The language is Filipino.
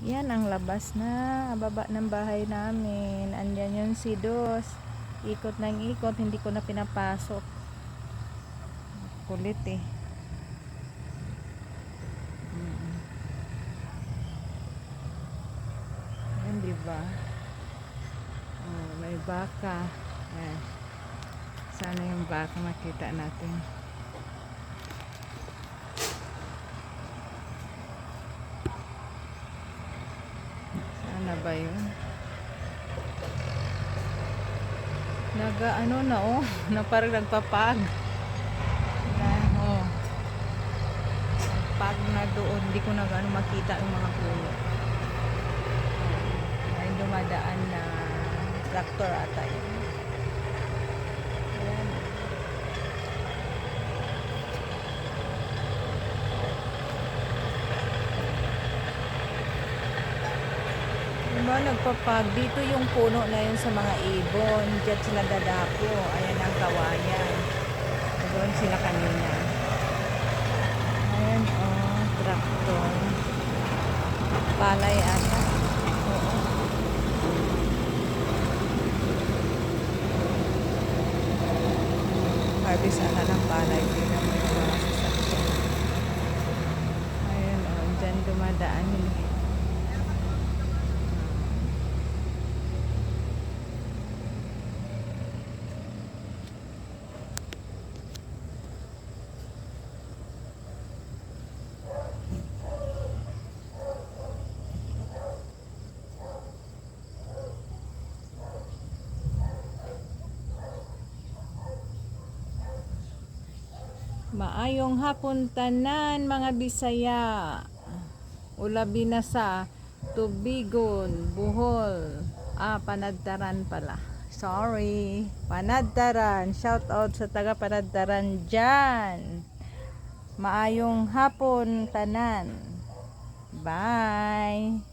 Yan ang labas na baba ng bahay namin. Andyan yung si Dos. Ikot ng ikot, hindi ko na pinapasok. Kulit eh. Yan, diba? Oh, may baka. Ayan. Sana yung baka makita natin. Sana ba yun? Ano na oh. Na parang nagpapag. Oh. Pag na doon, hindi ko na gaano makita yung mga puno. May dumadaan na traktor ata yun. Ayan. Diba nagpapag? Dito yung puno na yun sa mga ibon. Diyan sila dadapo. Ayan ang kawayan. Doon sila kanina. Ayan oh, traktor. Palay ata. Oo. Harvest ata ng palay. Tingnan mo yung mga sasakyan. Ayan oh, dyan dumadaan yun. Maayong hapon tanan mga Bisaya. Ulabi na sa Tubigon, Bohol. Panadtaran pala. Sorry. Panadtaran. Shout out sa taga Panadtaran dyan. Maayong hapon tanan. Bye.